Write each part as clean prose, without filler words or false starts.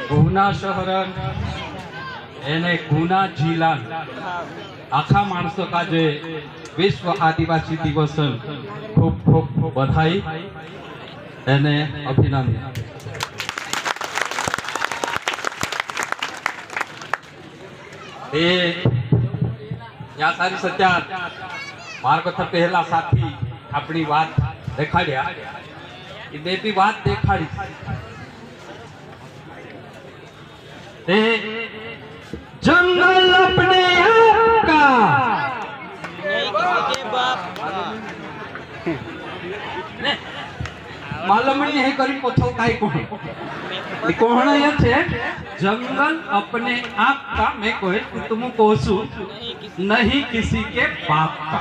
गुना शहर एने गुना जिला आखा माणसों का जो विश्व आदिवासी दिवस खूब खूब बधाई एने अभिनंदन। या सारी सत्या मार्ग था पहला साथी अपनी बात देखाड़िया कि मैं भी बात देखाड़ी जंगल अपने आप का मालूम नहीं है करी पोछो काई कोहण ये छे जंगल अपने आप का मैं कोई तुम कोसू नहीं किसी के बाप का।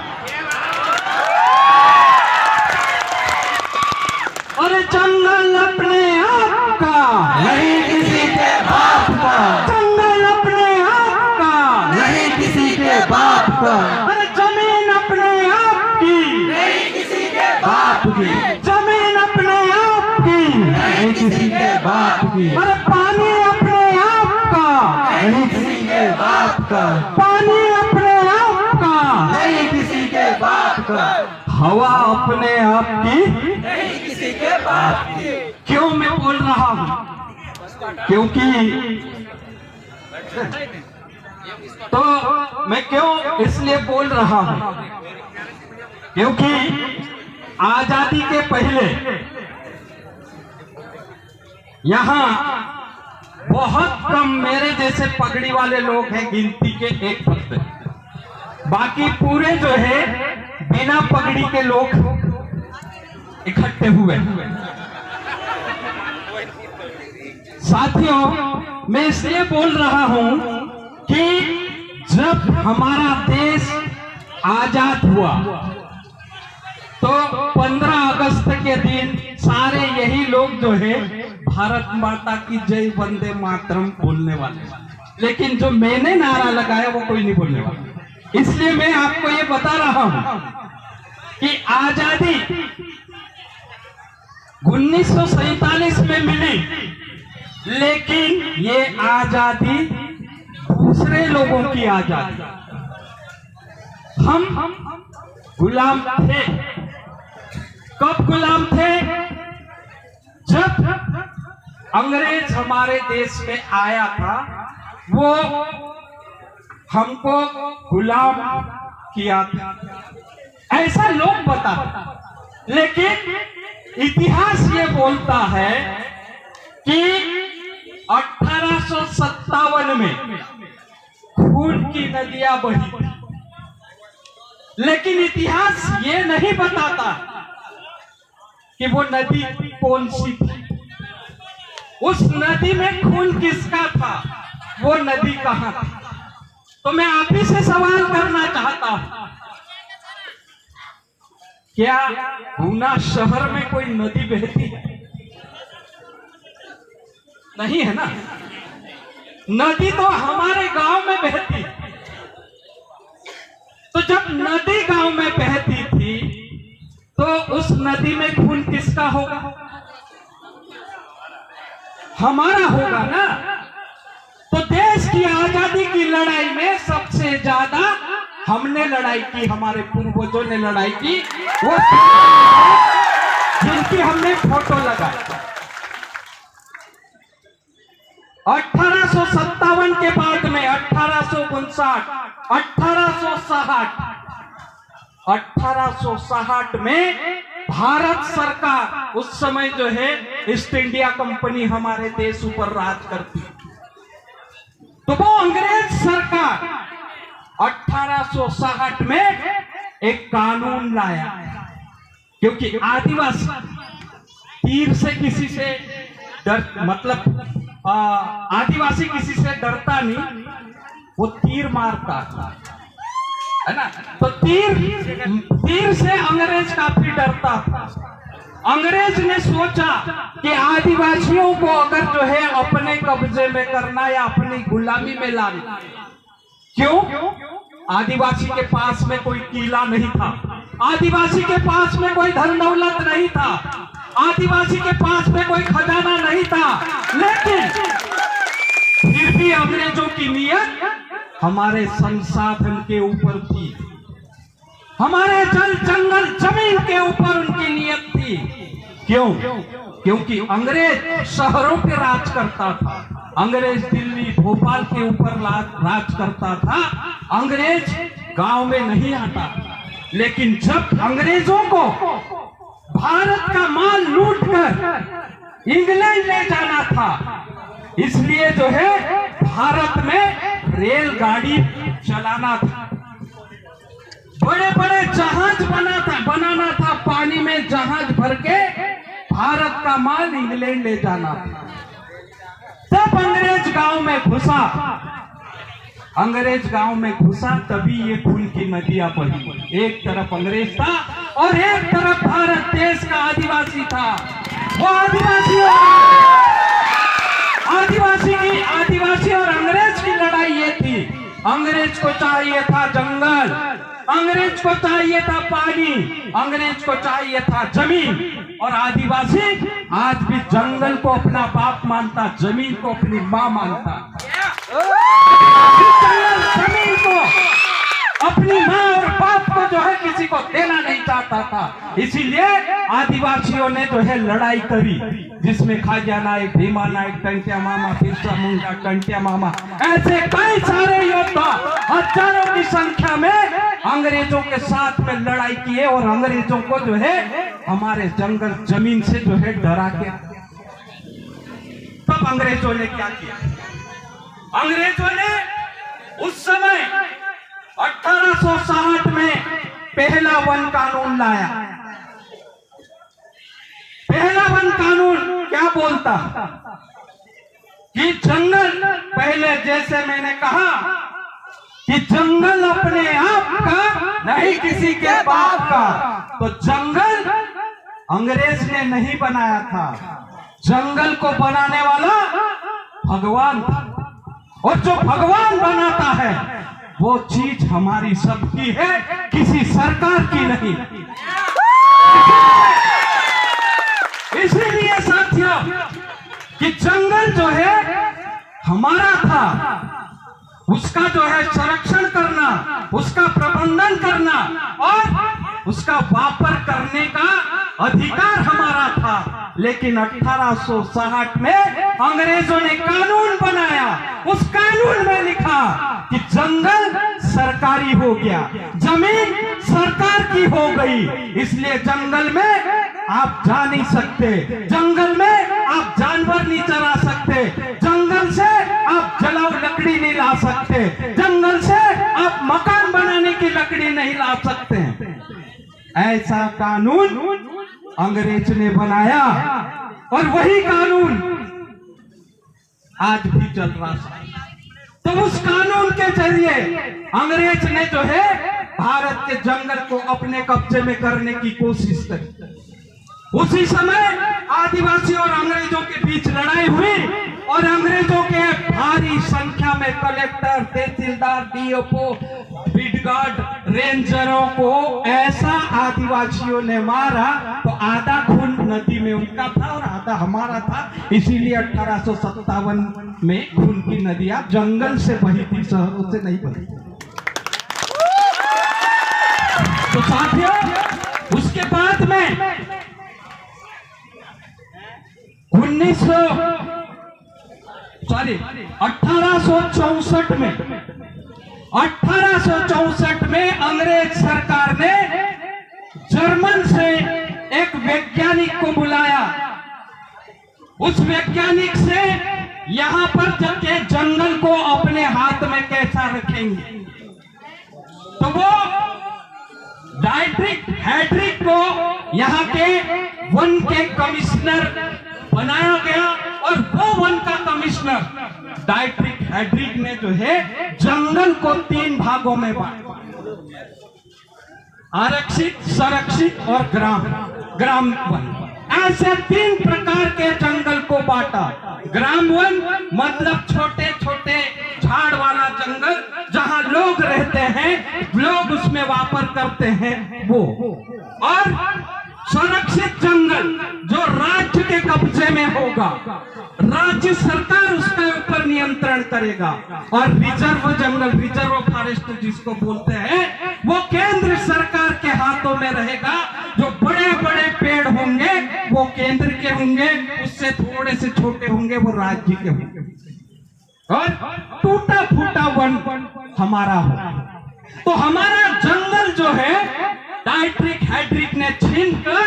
अरे जंगल अपने आप का नहीं किसी के बाप का। जंगल अपने आप का नहीं किसी के बाप का। अरे जमीन अपने आप की नहीं किसी के बाप की। जमीन अपने आप की नहीं किसी के बाप की। अरे पानी अपने आप का नहीं किसी के बाप का। पानी अपने आप का नहीं किसी के बाप का। हवा अपने आप की नहीं किसी के बाप की। क्यों मैं बोल रहा हूँ? क्योंकि तो मैं क्यों इसलिए बोल रहा हूँ क्योंकि आजादी के पहले यहाँ बहुत कम मेरे जैसे पगड़ी वाले लोग हैं, गिनती के 1%। बाकी पूरे जो है बिना पगड़ी के लोग इकट्ठे हुए। साथियों मैं इसलिए बोल रहा हूं कि जब हमारा देश आजाद हुआ तो 15 अगस्त के दिन सारे यही लोग जो है भारत माता की जय वंदे मातरम बोलने वाले, लेकिन जो मैंने नारा लगाया वो कोई नहीं बोलने वाला। इसलिए मैं आपको ये बता रहा हूं कि आजादी 1947 में मिली, लेकिन ये आजादी दूसरे लोगों की आजादी। हम गुलाम थे। कब गुलाम थे? जब अंग्रेज हमारे देश में आया था, वो हमको गुलाम किया था, ऐसा लोग बताते। लेकिन इतिहास ये बोलता है कि 1857 में खून की नदियां बही थी, लेकिन इतिहास ये नहीं बताता कि वो नदी कौन सी थी, उस नदी में खून किसका था, वो नदी कहां थी। तो मैं आप ही से सवाल करना चाहता हूं, क्या गुना शहर में कोई नदी बहती है? नहीं है ना। नदी तो हमारे गांव में बहती है। तो जब नदी गांव में बहती थी तो उस नदी में खून किसका होगा? हमारा होगा ना। तो देश की आजादी की लड़ाई में सबसे ज्यादा हमने लड़ाई की, हमारे पूर्वजों ने लड़ाई की, वो जिनकी हमने फोटो लगाई। 1857 के बाद में 1859, 1860 में भारत सरकार, उस समय जो है ईस्ट इंडिया कंपनी हमारे देश ऊपर राज करती, तो वो अंग्रेज सरकार 1860 में एक कानून लाया, क्योंकि आदिवासी तीर से किसी से डर, मतलब आदिवासी किसी से डरता नहीं, वो तीर मारता है ना। तो तीर से अंग्रेज काफी डरता था। अंग्रेज ने सोचा कि आदिवासियों को अगर जो है अपने कब्जे में करना या अपनी गुलामी में लाना, क्यों? आदिवासी के पास में कोई किला नहीं था, आदिवासी के पास में कोई धन दौलत नहीं था, आदिवासी के पास में कोई खजाना नहीं था, लेकिन की नियत हमारे संसाधन के ऊपर थी, हमारे जल जंगल जमीन के ऊपर उनकी नियत थी। क्यों? क्योंकि अंग्रेज शहरों पे राज करता था, अंग्रेज दिल्ली भोपाल के ऊपर राज करता था, अंग्रेज गांव में नहीं आता। लेकिन जब अंग्रेजों को भारत का माल लूटकर इंग्लैंड ले जाना था, इसलिए जो है भारत में रेलगाड़ी चलाना था, बड़े बड़े जहाज बनाना था, पानी में जहाज भर के भारत का माल इंग्लैंड ले जाना था। तब अंग्रेज गांव में घुसा, अंग्रेज गांव में घुसा, तभी ये खून की नदियां बही। एक तरफ अंग्रेज था और एक तरफ भारत देश का आदिवासी था। वो आदिवासी और अंग्रेज की लड़ाई ये थी। अंग्रेज को चाहिए था जंगल, अंग्रेज को चाहिए था पानी, अंग्रेज को चाहिए था जमीन, और आदिवासी आज भी जंगल को अपना बाप मानता, जमीन को अपनी मां मानता। जमीन को अपनी मां और बाप को जो है किसी को देना नहीं चाहता था। इसीलिए आदिवासियों ने जो है लड़ाई करी, जिसमें खाजा नायक, भीमा नायक, टंटिया मामा, बिरसा मुंडा, टंटिया मामा, ऐसे कई सारे योद्धा हजारों की संख्या में अंग्रेजों के साथ में लड़ाई किए और अंग्रेजों को जो है हमारे जंगल जमीन से जो है डरा के। तब अंग्रेजों ने क्या किया? अंग्रेजों ने उस समय 1860 में पहला वन कानून लाया। पहला वन कानून क्या बोलता कि जंगल, पहले जैसे मैंने कहा कि जंगल अपने आप का नहीं किसी के बाप का, तो जंगल अंग्रेज ने नहीं बनाया था, जंगल को बनाने वाला भगवान था। और जो भगवान बनाता है वो चीज हमारी सबकी है, किसी सरकार की नहीं। इसीलिए साथियों कि जंगल जो है हमारा था, उसका जो है संरक्षण करना, उसका प्रबंधन करना और उसका वापर करने का अधिकार हमारा था। लेकिन 1860 में अंग्रेजों ने कानून बनाया, उस कानून में लिखा कि जंगल सरकारी हो गया, जमीन सरकार की हो गई, इसलिए जंगल में आप जा नहीं सकते, जंगल में आप जानवर नहीं चरा सकते, जंगल से आप जलाऊ लकड़ी नहीं ला सकते, जंगल से आप मकान बनाने की लकड़ी नहीं ला सकते। ऐसा कानून अंग्रेज ने बनाया और वही कानून आज भी चल रहा है। तो उस कानून के जरिए अंग्रेज ने जो है भारत के जंगल को अपने कब्जे में करने की कोशिश की। उसी समय आदिवासी और अंग्रेजों के बीच लड़ाई हुई और अंग्रेजों के भारी संख्या में कलेक्टर, तहसीलदार, डीएफओ, बीटगार्ड, रेंजरों को ऐसा आदिवासियों ने मारा तो आधा खून नदी में उनका था और आधा हमारा था। इसीलिए 1857 में खून की नदियां जंगल से बही थी, शहरों से नहीं बही। तो साथियों उसके बाद में 1864 में अंग्रेज सरकार ने जर्मन से एक वैज्ञानिक को बुलाया। उस वैज्ञानिक से यहां पर जाके जंगल को अपने हाथ में कैसा रखेंगे, तो वो डाइट्रिक हैड्रिक को यहाँ के वन के कमिश्नर बनाया गया और वो वन का कमिश्नर डाइट्रिक हैड्रिक ने जो है जंगल को 3 भागों में बांटा, आरक्षित, संरक्षित और ग्राम वन। ऐसे 3 प्रकार के जंगल को बांटा। ग्राम वन मतलब छोटे छोटे झाड़ वाला जंगल जहां लोग रहते हैं, लोग उसमें वापर करते हैं वो, और संरक्षित जंगल जो राज्य के कब्जे में होगा, राज्य सरकार उसके ऊपर नियंत्रण नियंत्रण करेगा। और रिजर्व जंगल, रिजर्व फॉरेस्ट जिसको बोलते हैं, वो केंद्र सरकार के हाथों में रहेगा। जो बड़े बड़े पेड़ होंगे वो केंद्र के होंगे, उससे थोड़े से छोटे होंगे वो राज्य के होंगे, और टूटा फूटा वन हमारा होगा। तो हमारा जंगल जो है डाइट्रिक हाइड्रिक ने छीनकर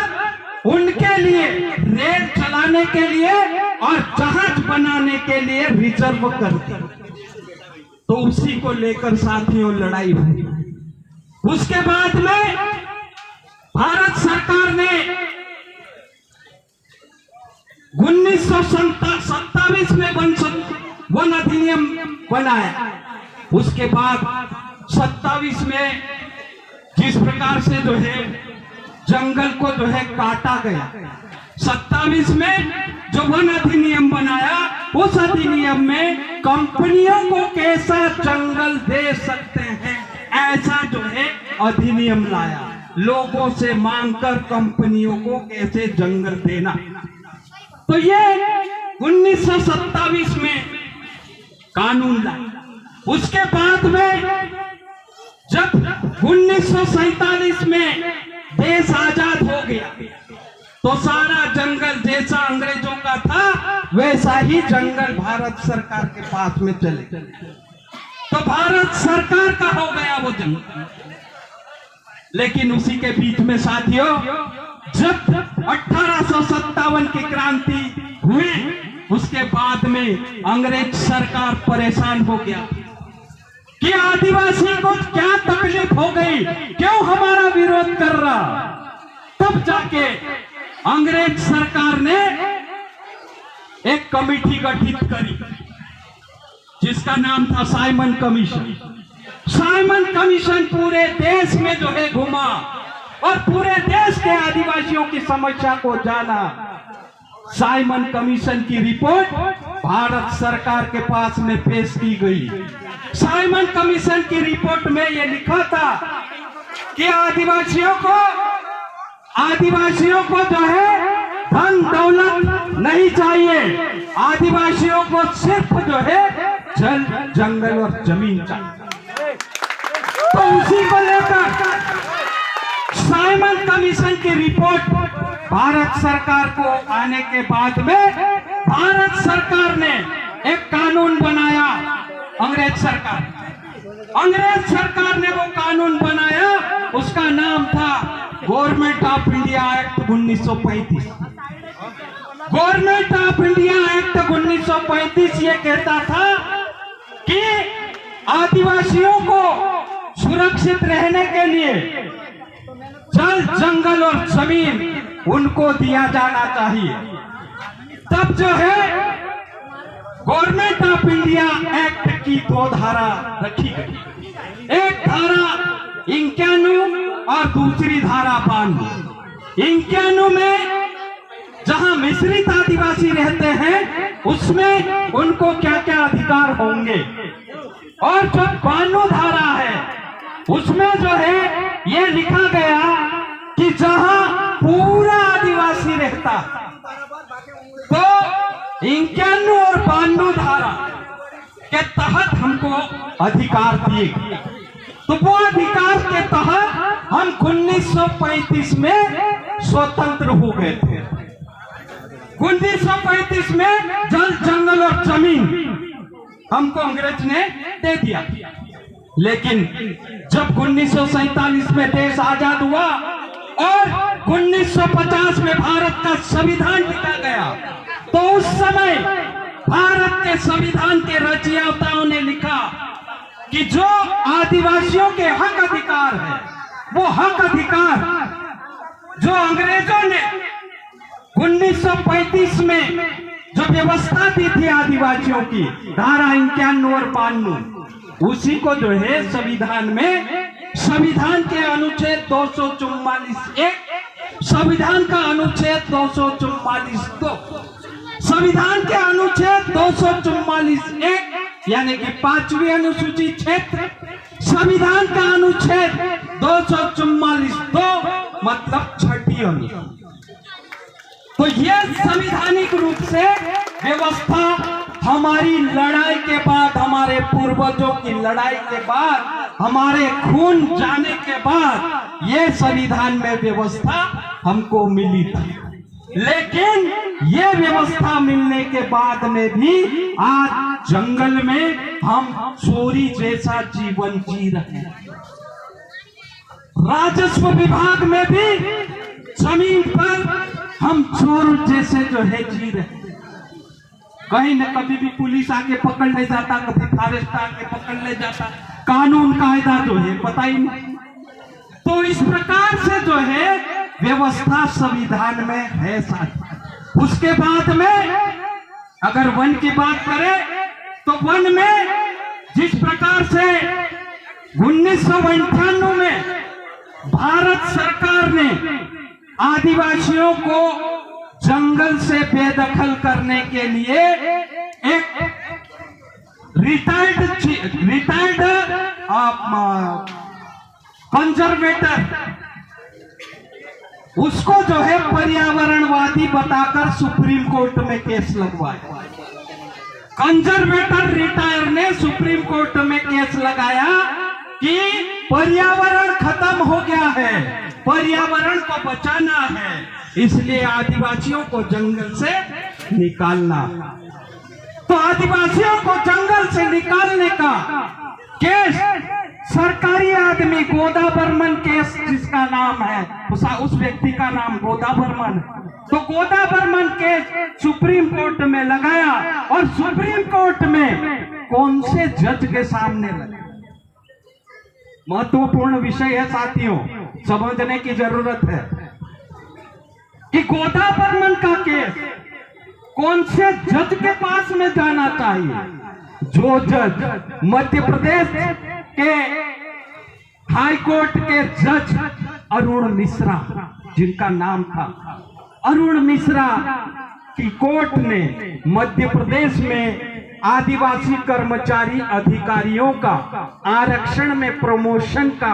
उनके लिए रेल चलाने के लिए और जहाज बनाने के लिए रिजर्व कर दिया। तो उसी को लेकर साथियों लड़ाई हुई। उसके बाद में भारत सरकार ने 1927 में वन अधिनियम बनाया। उसके बाद 27 में जिस प्रकार से जो है जंगल को जो है काटा गया, 27 में जो वन अधिनियम बनाया, उस अधिनियम में कंपनियों को कैसा जंगल दे सकते हैं ऐसा जो है अधिनियम लाया। लोगों से मांगकर कंपनियों को कैसे जंगल देना। तो ये 1927 में कानून लाया। उसके बाद में जब 1947 में देश आजाद हो गया तो सारा जंगल जैसा अंग्रेजों का था वैसा ही जंगल भारत सरकार के पास में चले गए। तो भारत सरकार का हो गया वो जंगल। लेकिन उसी के बीच में साथियों जब 1857 की क्रांति हुई, उसके बाद में अंग्रेज सरकार परेशान हो गया कि आदिवासी को क्या तकलीफ हो गई, क्यों हमारा विरोध कर रहा। तब जाके अंग्रेज सरकार ने एक कमेटी गठित करी जिसका नाम था साइमन कमीशन। साइमन कमीशन पूरे देश में जो है घुमा और पूरे देश के आदिवासियों की समस्या को जाना। साइमन कमीशन की रिपोर्ट भारत सरकार के पास में पेश की गई। साइमन कमीशन की रिपोर्ट में यह लिखा था कि आदिवासियों को जो है धन दौलत नहीं चाहिए, आदिवासियों को सिर्फ जो है जल जंगल और जमीन चाहिए। तो उसी को लेकर साइमन कमीशन की रिपोर्ट भारत सरकार को आने के बाद में भारत सरकार ने एक कानून बनाया। अंग्रेज सरकार ने वो कानून बनाया, उसका नाम था government of India act 1935। Government of India act 1935 ये कहता था कि आदिवासियों को सुरक्षित रहने के लिए जल जंगल और जमीन उनको दिया जाना चाहिए। तब जो है गवर्नमेंट ऑफ इंडिया एक्ट की 2 धारा रखी गई। एक धारा 91 और दूसरी धारा 92। 91 में जहां मिश्रित आदिवासी रहते हैं उसमें उनको क्या क्या अधिकार होंगे, और जो 92 धारा है उसमें जो है ये लिखा गया कि जहां पूरा आदिवासी रहता तो 91 और 92 धारा के तहत हमको अधिकार दिए गए। तो वो अधिकार के तहत हम 1935 में स्वतंत्र हो गए थे। 1935 में जल जंगल और जमीन हमको अंग्रेज ने दे दिया। लेकिन जब 1947 में देश आजाद हुआ और 1950 में भारत का संविधान लिखा गया, तो उस समय भारत के संविधान के रचयिताओं ने लिखा कि जो आदिवासियों के हक अधिकार है, वो हक अधिकार जो अंग्रेजों ने 1935 में जो व्यवस्था दी थी आदिवासियों की, धारा 91 और 92, उसी को जो है संविधान में, संविधान के अनुच्छेद 244(1), संविधान का अनुच्छेद 244(2), संविधान के अनुच्छेद 244(1) यानी कि 5वीं अनुसूची क्षेत्र, संविधान का अनुच्छेद 244(2) मतलब 6ठी अनुसूची। तो यह संवैधानिक रूप से व्यवस्था हमारी लड़ाई के बाद, हमारे पूर्वजों की लड़ाई के बाद, हमारे खून जाने के बाद ये संविधान में व्यवस्था हमको मिली थी। लेकिन ये व्यवस्था मिलने के बाद में भी आज जंगल में हम चोरी जैसा जीवन जी रहे हैं। राजस्व विभाग में भी जमीन पर हम चोर जैसे जो है जी रहे हैं। कहीं न कभी भी पुलिस आके पकड़ ले जाता, कभी फॉरेस्ट आके पकड़ ले जाता, कानून कायदा जो है पता ही नहीं। तो इस प्रकार से जो है व्यवस्था संविधान में है साथ। उसके बाद में अगर वन की बात करें तो वन में जिस प्रकार से 1998 में भारत सरकार ने आदिवासियों को जंगल से बेदखल करने के लिए एक रिटायर्ड कंजर्वेटर उसको जो है पर्यावरणवादी बताकर सुप्रीम कोर्ट में केस लगवाया। कंजर्वेटर रिटायर ने सुप्रीम कोर्ट में केस लगाया कि पर्यावरण खत्म हो गया है, पर्यावरण को बचाना है, इसलिए आदिवासियों को जंगल से निकालना। तो आदिवासियों को जंगल से निकालने का केस सरकारी आदमी गोदा बर्मन केस, जिसका नाम है उस व्यक्ति का नाम गोदा बर्मन, तो गोदा बर्मन केस सुप्रीम कोर्ट में लगाया और सुप्रीम कोर्ट में कौन से जज के सामने लगा। महत्वपूर्ण विषय है साथियों, समझने की जरूरत है कि गोदा बर्मन का केस कौन से जज के पास में जाना चाहिए। जो जज मध्य प्रदेश के हाई कोर्ट के जज अरुण मिश्रा, जिनका नाम था अरुण मिश्रा की कोर्ट ने मध्य प्रदेश में आदिवासी कर्मचारी अधिकारियों का आरक्षण में प्रमोशन का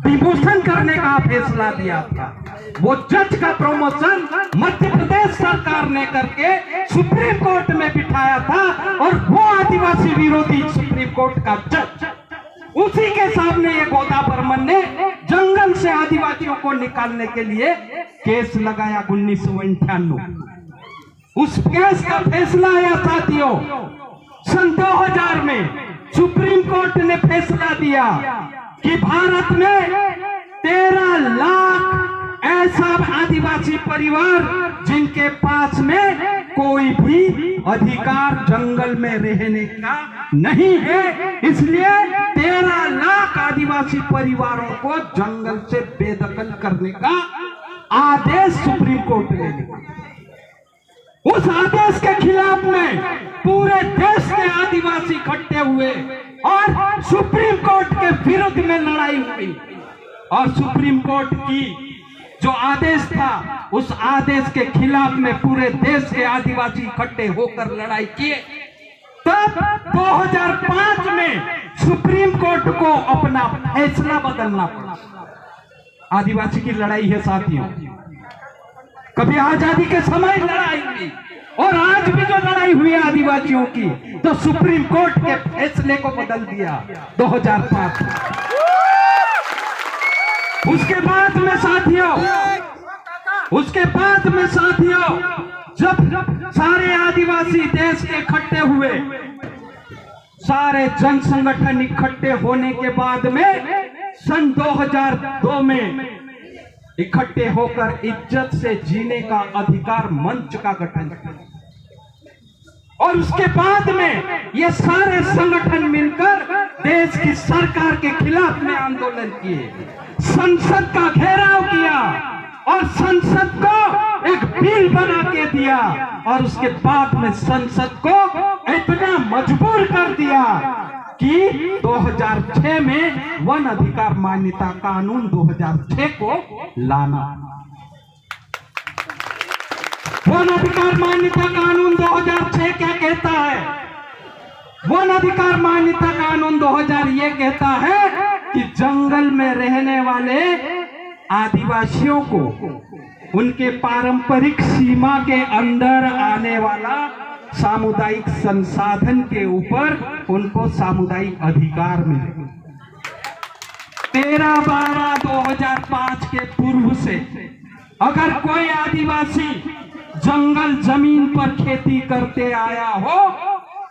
डिमोशन करने का फैसला दिया था। वो जज का प्रमोशन मध्य प्रदेश सरकार ने करके सुप्रीम कोर्ट में बिठाया था और वो आदिवासी विरोधी सुप्रीम कोर्ट का जज, उसी के सामने ये गोदा बर्मन ने जंगल से आदिवासियों को निकालने के लिए केस लगाया 1998। उस केस का फैसला आया साथियों सन 2000 में। सुप्रीम कोर्ट ने फैसला दिया कि भारत में 13 लाख ऐसा आदिवासी परिवार जिनके पास में कोई भी अधिकार जंगल में रहने का नहीं है, इसलिए 13 लाख आदिवासी परिवारों को जंगल से बेदखल करने का आदेश सुप्रीम कोर्ट ने दिया। उस आदेश के खिलाफ में पूरे देश के आदिवासी इकट्ठे हुए और सुप्रीम कोर्ट के विरुद्ध में लड़ाई हुई और सुप्रीम कोर्ट की जो आदेश था उस आदेश के खिलाफ में पूरे देश के आदिवासी इकट्ठे होकर लड़ाई किए। तब 2005 में सुप्रीम कोर्ट को अपना फैसला बदलना पड़ा। आदिवासी की लड़ाई है साथियों, कभी आजादी के समय लड़ाई हुई और आज भी जो लड़ाई हुई है आदिवासियों की, तो सुप्रीम कोर्ट के फैसले को बदल दिया 2005 में। उसके बाद में साथियों जब सारे आदिवासी देश के इकट्ठे हुए, सारे जन संगठन इकट्ठे होने के बाद में सन 2002 में इकट्ठे होकर इज्जत से जीने का अधिकार मंच का गठन किया और उसके बाद में ये सारे संगठन मिलकर देश की सरकार के खिलाफ में आंदोलन किए, संसद का घेराव किया और संसद को एक बिल बना के दिया और उसके बाद में संसद को इतना मजबूर कर दिया कि 2006 में वन अधिकार मान्यता कानून 2006 को लाना। वन अधिकार मान्यता कानून 2006 क्या कहता है? वन अधिकार मान्यता कानून 2000 ये कहता है कि जंगल में रहने वाले आदिवासियों को उनके पारंपरिक सीमा के अंदर आने वाला सामुदायिक संसाधन के ऊपर उनको सामुदायिक अधिकार मिले। 13/12/2005 के पूर्व से अगर कोई आदिवासी जंगल जमीन पर खेती करते आया हो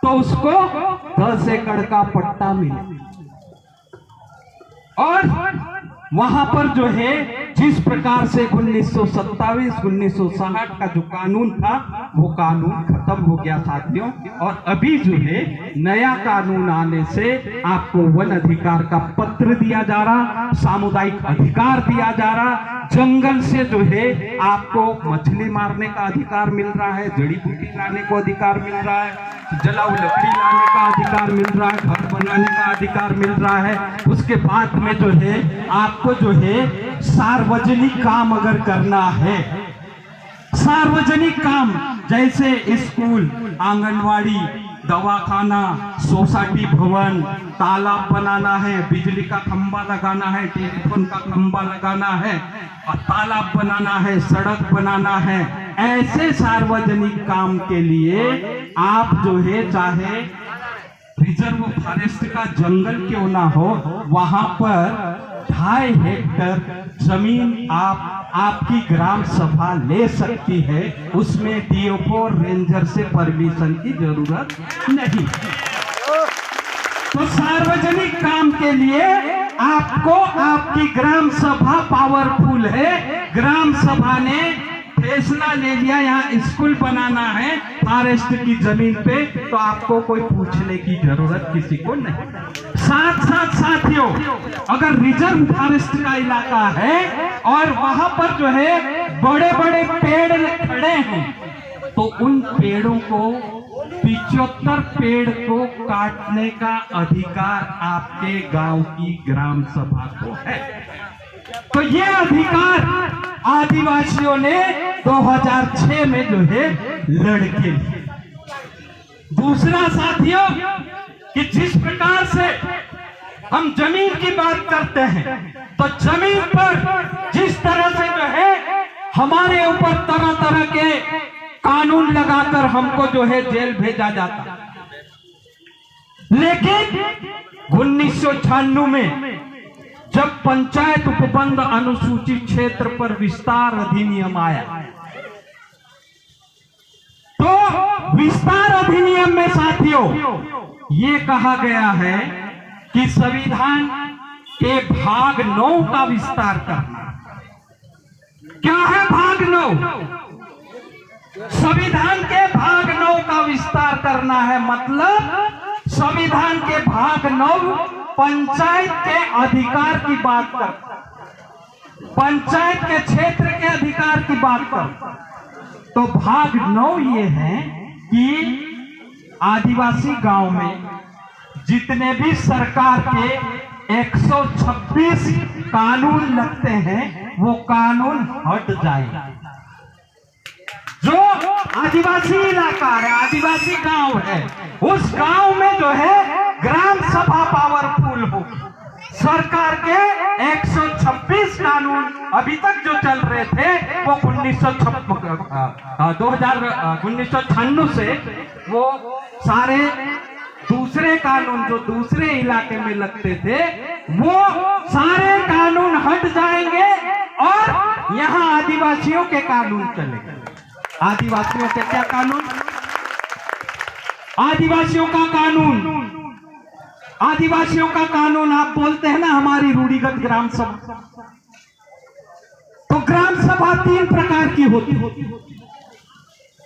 तो उसको 10 एकड़ का पट्टा मिले। और वहां पर जो है जिस प्रकार से 1927-1960 का जो कानून था वो कानून खत्म हो गया साथियों, और अभी जो है नया कानून आने से आपको वन अधिकार का पत्र दिया जा रहा, सामुदायिक अधिकार दिया जा रहा, जंगल से जो है आपको मछली मारने का अधिकार मिल रहा है, जड़ी बूटी लाने को अधिकार मिल रहा है, जलाऊ लकड़ी लाने का अधिकार मिल रहा है, घर बनाने का अधिकार मिल रहा है। उसके बाद में जो है आपको जो है सार्वजनिक काम अगर करना है, सार्वजनिक काम जैसे स्कूल, आंगनवाड़ी, दवाखाना, सोसाइटी भवन, तालाब बनाना है, बिजली का खंभा लगाना है, टेलीफोन का खंभा लगाना है, और तालाब बनाना है, सड़क बनाना है, ऐसे सार्वजनिक काम के लिए आप जो है चाहे रिजर्व फॉरेस्ट का जंगल क्यों ना हो, वहां पर 2.5 हेक्टर जमीन आपकी ग्राम सभा ले सकती है। उसमें डीएफओ रेंजर से परमिशन की जरूरत नहीं। तो सार्वजनिक काम के लिए आपको आपकी ग्राम सभा पावरफुल है। ग्राम सभा ने फैसला ले लिया यहाँ स्कूल बनाना है फॉरेस्ट की जमीन पे, तो आपको कोई पूछने की जरूरत किसी को नहीं। साथ साथ साथियों, अगर रिजर्व फॉरेस्ट का इलाका है और वहां पर जो है बड़े बड़े पेड़ खड़े हैं, तो उन पेड़ों को 75 पेड़ को काटने का अधिकार आपके गांव की ग्राम सभा को है। तो ये अधिकार आदिवासियों ने 2006 में जो है लड़के लिए। दूसरा साथियों कि जिस प्रकार से हम जमीन की बात करते हैं, तो जमीन पर जिस तरह से जो है हमारे ऊपर तरह तरह के कानून लगाकर हमको जो है जेल भेजा जाता, लेकिन 1996 में जब पंचायत उपबंध अनुसूचित क्षेत्र पर विस्तार अधिनियम आया, तो विस्तार अधिनियम में साथियों ये कहा गया है कि संविधान के भाग 9 का विस्तार करना। क्या है भाग 9? संविधान के भाग 9 का विस्तार करना है। मतलब संविधान के भाग 9 पंचायत के अधिकार की बात कर, पंचायत के क्षेत्र के अधिकार की बात कर। तो भाग 9 ये है कि आदिवासी गांव में जितने भी सरकार के 126 कानून लगते हैं वो कानून हट जाएगा। जो आदिवासी इलाका है, आदिवासी गांव है, उस गांव में जो है ग्राम सभा पावरफुल हो। सरकार के 126 कानून अभी तक जो चल रहे थे वो 1996 से वो सारे दूसरे कानून जो दूसरे इलाके में लगते थे वो सारे कानून हट जाएंगे और यहाँ आदिवासियों के कानून चलेंगे। आदिवासियों के क्या कानून? आदिवासियों का कानून, आदिवासियों का कानून आप बोलते हैं ना हमारी रूढ़िगत ग्राम सभा। तो ग्राम सभा 3 प्रकार की होती।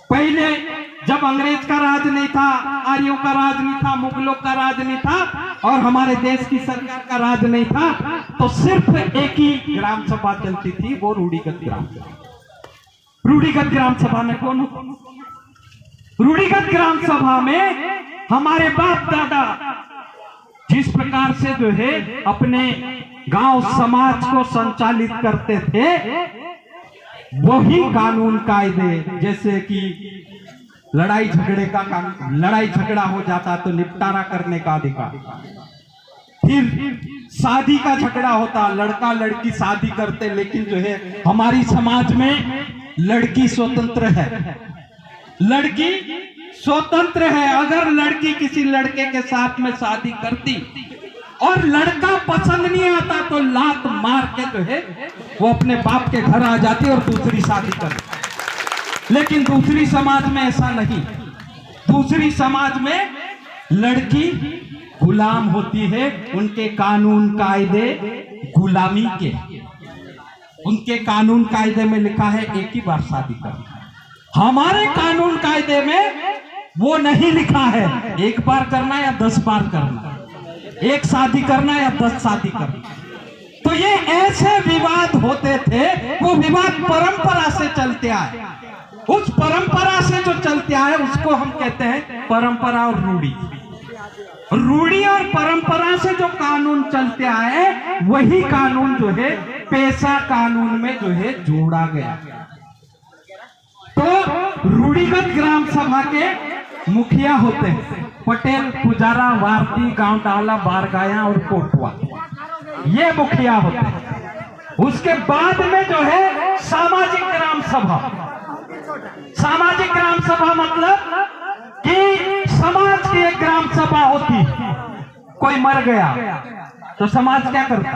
पहले जब अंग्रेज का राज नहीं था, आर्यों का राज नहीं था, मुगलों का राज नहीं था और हमारे देश की सरकार का राज नहीं था, तो सिर्फ एक ही ग्राम सभा चलती थी, वो रूढ़िगत ग्राम सभा। रूढ़िगत ग्राम सभा में कौन होता? रूढ़िगत ग्राम सभा में हमारे बाप दादा जिस प्रकार से जो है अपने गांव समाज को संचालित करते थे, वही कानून कायदे, जैसे कि लड़ाई झगड़े का कानून, लड़ाई झगड़ा हो जाता तो निपटारा करने का अधिकार, फिर शादी का झगड़ा होता, लड़का लड़की शादी करते, लेकिन जो है हमारी समाज में लड़की स्वतंत्र है, लड़की स्वतंत्र है। अगर लड़की किसी लड़के के साथ में शादी करती और लड़का पसंद नहीं आता तो लात मार के जो है वो अपने बाप के घर आ जाती और दूसरी शादी करती। लेकिन दूसरी समाज में ऐसा नहीं। दूसरी समाज में लड़की गुलाम होती है। उनके कानून कायदे गुलामी के, उनके कानून कायदे में लिखा है एक ही बार शादी करना। हमारे कानून कायदे में वो नहीं लिखा है एक बार करना या 10 बार करना, एक शादी करना या 10 शादी करना। तो ये ऐसे विवाद होते थे, वो विवाद परंपरा से चलते आए। उस परंपरा से जो चलते आए उसको हम कहते हैं परंपरा और रूढ़ी। रूढ़ी और परंपरा से जो कानून चलते आए वही कानून जो है पेशा कानून में जो है जोड़ा गया। तो रूढ़िगत ग्राम सभा के मुखिया होते हैं पटेल, पुजारा, वारती, गांव डाला, बारगाया और कोटवा, ये मुखिया होते हैं। उसके बाद में जो है सामाजिक ग्राम सभा। सामाजिक ग्राम सभा मतलब कि समाज की एक ग्राम सभा होती। कोई मर गया तो समाज क्या करता?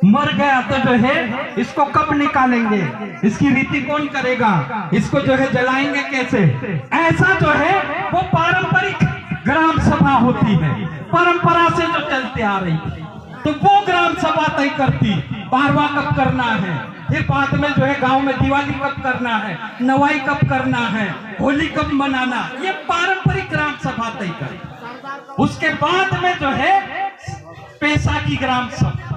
मर गया तो जो है इसको कब निकालेंगे, इसकी रीति कौन करेगा, इसको जो है जलाएंगे कैसे, ऐसा जो है वो पारंपरिक ग्राम सभा होती है। परंपरा से जो चलते आ रही थी तो वो ग्राम सभा तय करती बारवा कब करना है, फिर बाद में जो है गांव में दिवाली कब करना है, नवाई कब करना है, होली कब मनाना, ये पारंपरिक ग्राम सभा तय करती। उसके बाद में जो है पेशा की ग्राम सभा।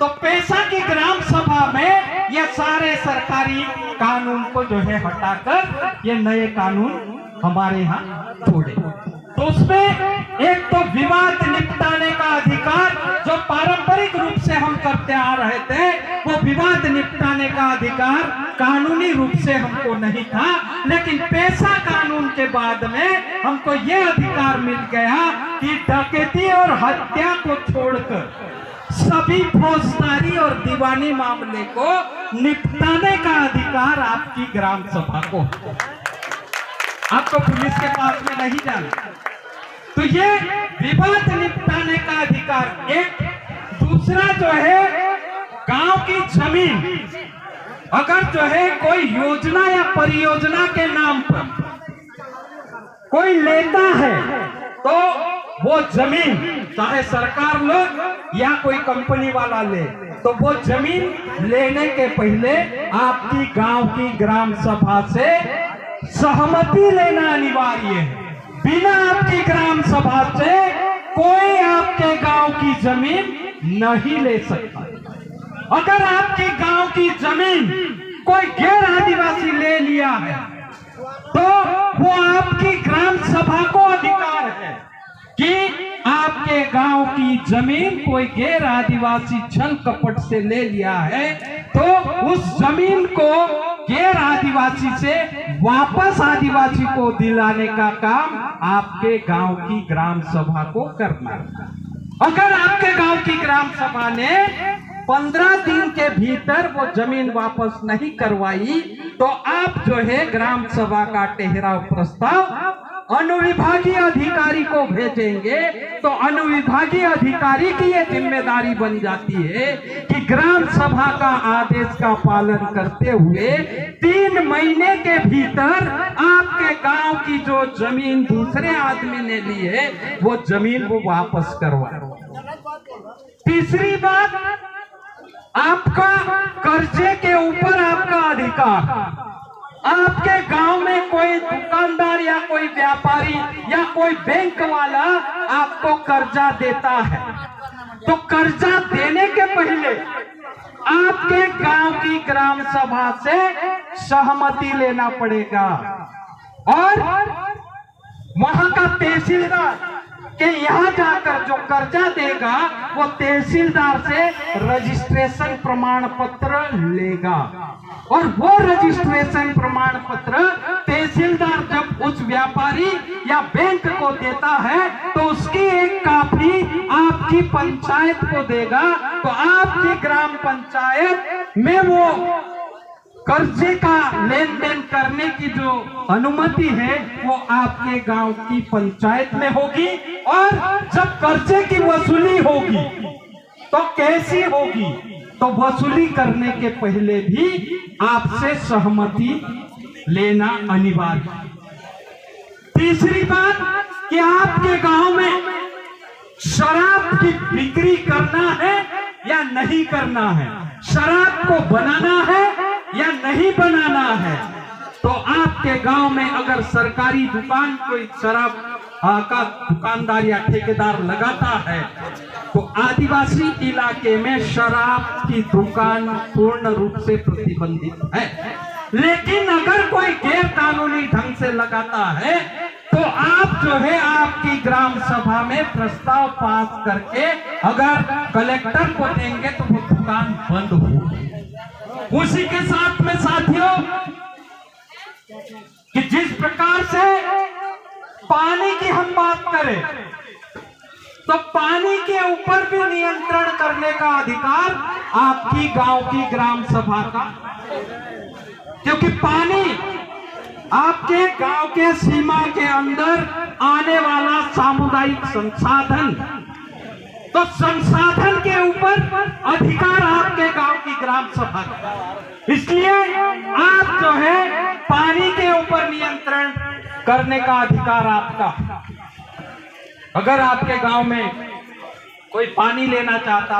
तो पेशा की ग्राम सभा में ये सारे सरकारी कानून को जो है हटाकर ये नए कानून हमारे यहाँ जोड़े। तो उसमें एक तो विवाद निपटाने का अधिकार जो पारंपरिक रूप से हम करते आ रहे थे, वो विवाद निपटाने का अधिकार कानूनी रूप से हमको नहीं था। लेकिन पेशा कानून के बाद में हमको ये अधिकार मिल गया कि डकैती और हत्या को छोड़कर सभी फौजदारी और दीवानी मामले को निपटाने का अधिकार आपकी ग्राम सभा को। आपको पुलिस के पास में नहीं जाना। तो ये विवाद निपटाने का अधिकार एक। दूसरा जो है गांव की जमीन, अगर जो है कोई योजना या परियोजना के नाम पर कोई लेता है तो वो जमीन चाहे सरकार लोग या कोई कंपनी वाला ले, तो वो जमीन लेने के पहले आपकी गांव की ग्राम सभा से सहमति लेना अनिवार्य है। बिना आपकी ग्राम सभा से कोई आपके गांव की जमीन नहीं ले सकता। अगर आपकी गांव की जमीन कोई गैर आदिवासी ले लिया है तो वो आपकी ग्राम सभा को अधिकार है कि आपके गांव की जमीन कोई गैर आदिवासी छल कपट से ले लिया है तो उस जमीन को गैर आदिवासी से वापस आदिवासी को दिलाने का काम आपके गांव की ग्राम सभा को करना है। अगर आपके गांव की ग्राम सभा ने 15 दिन के भीतर वो जमीन वापस नहीं करवाई तो आप जो है ग्राम सभा का ठहराव प्रस्ताव अनुविभागीय अधिकारी को भेजेंगे। तो अनुविभागीय अधिकारी की ये जिम्मेदारी बन जाती है कि ग्राम सभा का आदेश का पालन करते हुए 3 महीने के भीतर आपके गांव की जो जमीन दूसरे आदमी ने ली है वो जमीन वो वापस करवाए। तीसरी बात, आपका कर्जे के ऊपर आपका अधिकार। आपके गांव में कोई दुकानदार या कोई व्यापारी या कोई बैंक वाला आपको कर्जा देता है तो कर्जा देने के पहले आपके गांव की ग्राम सभा से सहमति लेना पड़ेगा और वहां का तहसीलदार के यहाँ जाकर जो कर्जा देगा वो तहसीलदार से रजिस्ट्रेशन प्रमाण पत्र लेगा और वो रजिस्ट्रेशन प्रमाण पत्र तहसीलदार जब उस व्यापारी या बैंक को देता है तो उसकी एक कॉपी आपकी पंचायत को देगा। तो आपकी ग्राम पंचायत में वो कर्जे का लेन देन करने की जो अनुमति है वो आपके गांव की पंचायत में होगी। और जब कर्जे की वसूली होगी तो कैसी होगी, तो वसूली करने के पहले भी आपसे सहमति लेना अनिवार्य। तीसरी बात कि आपके गांव में शराब की बिक्री करना है या नहीं करना है, शराब को बनाना है या नहीं बनाना है। तो आपके गांव में अगर सरकारी दुकान कोई शराब का दुकानदार या ठेकेदार लगाता है तो आदिवासी इलाके में शराब की दुकान पूर्ण रूप से प्रतिबंधित है। लेकिन अगर कोई गैर कानूनी ढंग से लगाता है तो आप जो है आपकी ग्राम सभा में प्रस्ताव पास करके अगर कलेक्टर को देंगे तो वो दुकान बंद हो। उसी के साथ में साथियों कि जिस प्रकार से पानी की हम बात करें तो पानी के ऊपर भी नियंत्रण करने का अधिकार आपकी गांव की ग्राम सभा का, क्योंकि पानी आपके गांव के सीमा के अंदर आने वाला सामुदायिक संसाधन, तो संसाधन के ऊपर अधिकार आपके गांव की ग्राम सभा का। इसलिए आप जो है पानी के ऊपर नियंत्रण करने का अधिकार आपका। अगर आपके गांव में कोई पानी लेना चाहता,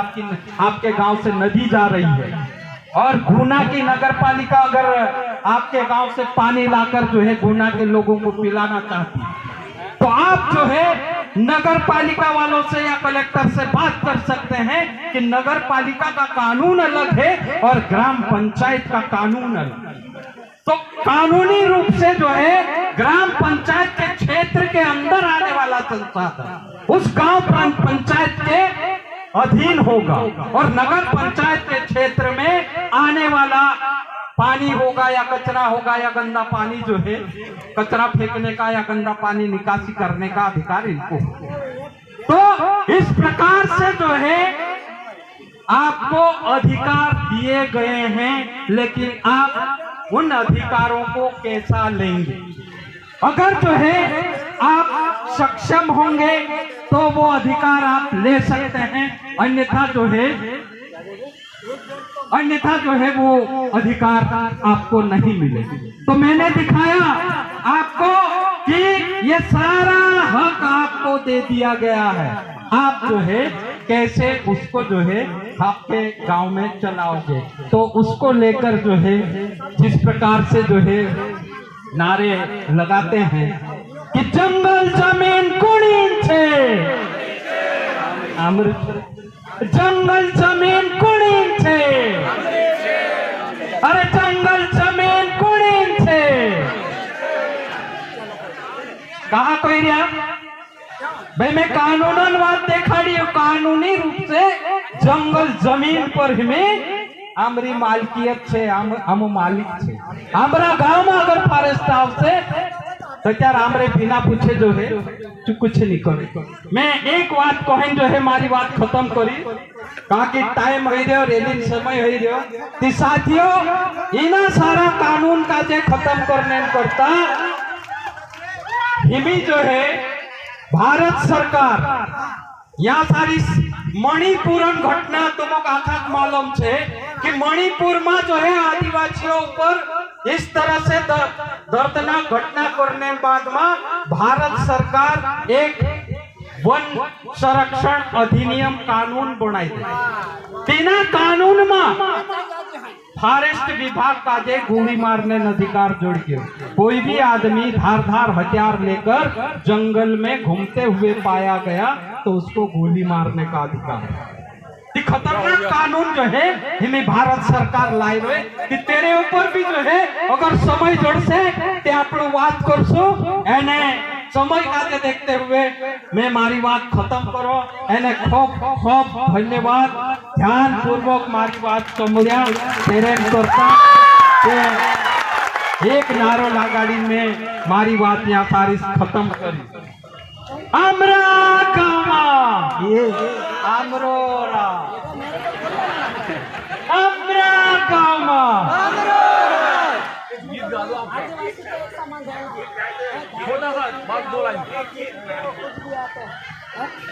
आपके गांव से नदी जा रही है और गुना की नगर पालिका अगर आपके गांव से पानी लाकर जो है गुना के लोगों को पिलाना चाहती, तो आप जो है नगर पालिका वालों से या कलेक्टर से बात कर सकते हैं कि नगर पालिका का कानून अलग है और ग्राम पंचायत का कानून अलग है। तो कानूनी रूप से जो है ग्राम पंचायत के क्षेत्र के अंदर आने वाला संसाधन उस गांव पंचायत के अधीन होगा, और नगर पंचायत के क्षेत्र में आने वाला पानी होगा या कचरा होगा या गंदा पानी जो है कचरा फेंकने का या गंदा पानी निकासी करने का अधिकार इनको। तो इस प्रकार से जो है आपको अधिकार दिए गए हैं, लेकिन आप उन अधिकारों को कैसा लेंगे। अगर जो है आप सक्षम होंगे तो वो अधिकार आप ले सकते हैं, अन्यथा जो है वो अधिकार आपको नहीं मिलेगा। तो मैंने दिखाया आपको कि ये सारा हक आपको दे दिया गया है, आप जो है कैसे उसको जो है आपके गांव में चलाओगे। तो उसको लेकर जो है जिस प्रकार से जो है नारे लगाते हैं कि जंगल जमीन कुड़ीन छे, जंगल जमीन कुड़ीन छे, अरे जंगल जमीन कुड़ीन छे। कहा कोई रिया भाई मैं कानूनन बात देखाड़ी, कानूनी रूप से जंगल जमीन पर हमें आमरी मालकियत छे, हम मालिक छे। हमारा गांव में अगर फॉरेस्ट हाउस से तो क्या आमरे बिना पूछे जो है कुछ नहीं करे। मैं एक बात कहन जो है मारी बात खत्म करी, कहा कि टाइम हो रहे और रेलिंग समय हो रहे। साथियों इना सारा कानून का जे खत्म करने करता हिमी जो है भारत सरकार यहाँ सारी मणिपुरन घटना तुमको आखा मालूम है कि मणिपुर में जो है आदिवासियों ऊपर इस तरह से दर्दनाक घटना करने बाद में भारत सरकार एक वन संरक्षण अधिनियम कानून बनाई थी। बिना कानून में फॉरेस्ट विभाग का जे गोली मारने अधिकार जोड़ के कोई भी आदमी धार हथियार लेकर जंगल में घूमते हुए पाया गया तो उसको गोली मारने का अधिकार। खतरनाक कानून जो है हमें भारत सरकार लाई रहे कि तेरे ऊपर भी जो है अगर समय जोड़ से ते आपनो बात करसो एने समय का देखते हुए मैं मारी बात खत्म करो एने खूब खूब धन्यवाद। ध्यान पूर्वक मारी बात समझा तेरे करता एक नारो लगाड़ी में मारी बात यहाँ सारी खत्म करी। आमरा गाँव ये आमरोरा आमरा गाँव आदिवासी को एक समान ध्यान दो। छोटा सा बात बोला कुछ भी आता है।